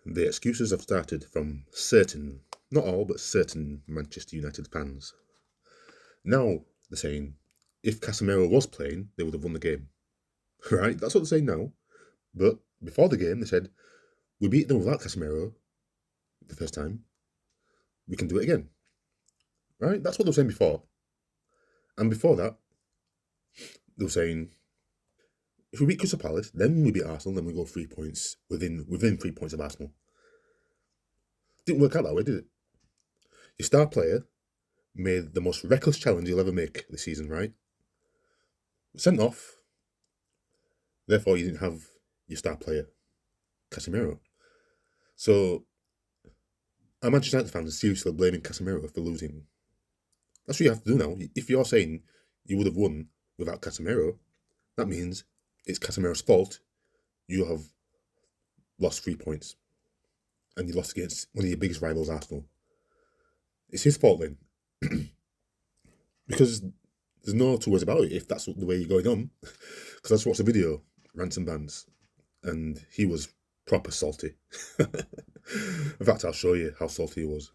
The excuses have started from certain, not all, but certain Manchester United fans. Now they're saying, if Casemiro was playing, they would have won the game. Right? That's what they're saying now. But before the game, they said, we beat them without Casemiro the first time. We can do it again. Right? That's what they were saying before. And before that, they were saying, if we beat Crystal Palace, then we beat Arsenal, then we go 3 points within 3 points of Arsenal. Didn't work out that way, did it? Your star player made the most reckless challenge he'll ever make this season, right? Sent off. Therefore, you didn't have your star player, Casemiro. So, are Manchester United fans seriously blaming Casemiro for losing? That's what you have to do now. If you're saying you would have won without Casemiro, that means it's Casemiro's fault. You have lost 3 points. And you lost against one of your biggest rivals, Arsenal. It's his fault then. Because there's no two ways about it if that's the way you're going on. Because I just watched a video, Rants and Bands, and he was proper salty. In fact, I'll show you how salty he was.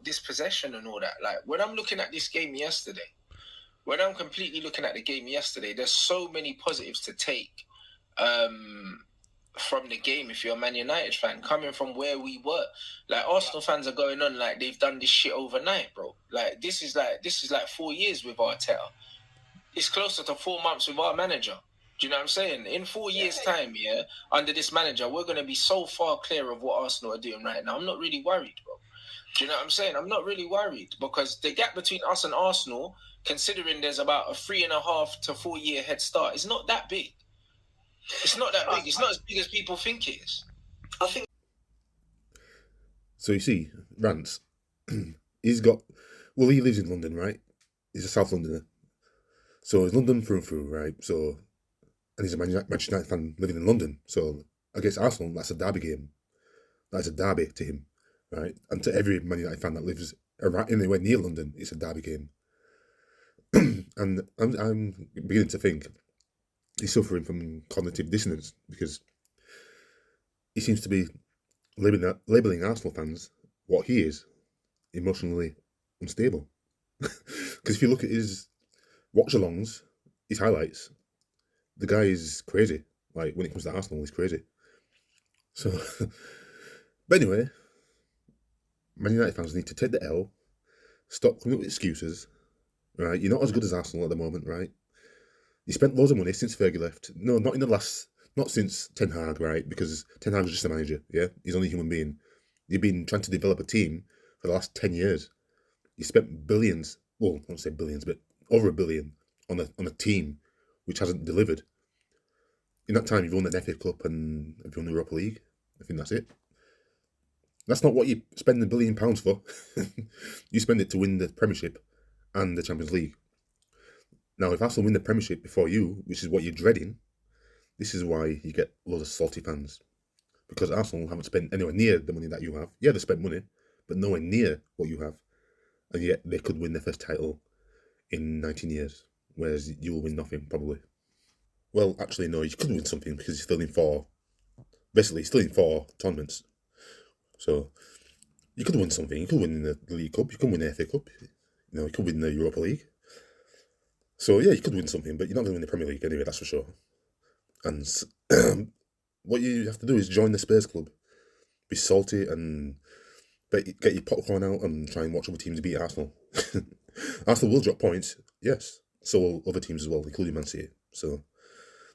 This possession and all that, like when I'm looking at this game yesterday, when I'm completely looking at the game yesterday, there's so many positives to take from the game if you're a Man United fan, coming from where we were. Like Arsenal fans are going on like they've done this shit overnight, bro. Like this is like 4 years with Arteta. It's closer to 4 months with our manager. Do you know what I'm saying? In 4 years' time, yeah, under this manager, we're going to be so far clear of what Arsenal are doing right now. I'm not really worried, bro. Do you know what I'm saying? I'm not really worried because the gap between us and Arsenal, considering there's about a 3.5 to 4 year head start, is not that big. It's not that big. It's not as big as people think it is. I think. So you see, Rance, he lives in London, right? He's a South Londoner. So he's London through and through, right? So, and he's a Manchester United fan living in London. So against Arsenal, that's a derby game. That's a derby to him, right? And to every Man United fan that lives anywhere near London, it's a derby game. And I'm beginning to think he's suffering from cognitive dissonance because he seems to be labelling Arsenal fans what he is, emotionally unstable. Because if you look at his watch-alongs, his highlights, the guy is crazy. Like, when it comes to Arsenal, he's crazy. So, but anyway, Man United fans need to take the L, stop coming up with excuses, right? You're not as good as Arsenal at the moment, right? You spent loads of money since Fergie left. No, not since Ten Hag, right? Because Ten Hag was just a manager, yeah? He's only a human being. You've been trying to develop a team for the last 10 years. You spent billions, well, I won't say billions, but over $1 billion on a team which hasn't delivered. In that time, you've won the FA Cup and you've won the Europa League. I think that's it. That's not what you spend £1 billion for. You spend it to win the Premiership and the Champions League. Now, if Arsenal win the Premiership before you, which is what you're dreading, this is why you get loads of salty fans. Because Arsenal haven't spent anywhere near the money that you have. Yeah, they spent money, but nowhere near what you have. And yet they could win their first title in 19 years, whereas you'll win nothing, probably. Well, actually, no, you could win something because you're still in four tournaments. So, you could win something. You could win the League Cup, you could win the FA Cup, you could win the Europa League. So, yeah, you could win something, but you're not going to win the Premier League anyway, that's for sure. And what you have to do is join the Spurs Club. Be salty and get your popcorn out and try and watch other teams beat Arsenal. Arsenal will drop points, yes. So will other teams as well, including Man City. So,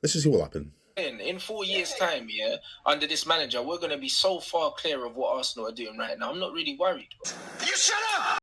let's just see what will happen. In 4 years' time, yeah, under this manager, we're going to be so far clear of what Arsenal are doing right now. I'm not really worried. You shut up!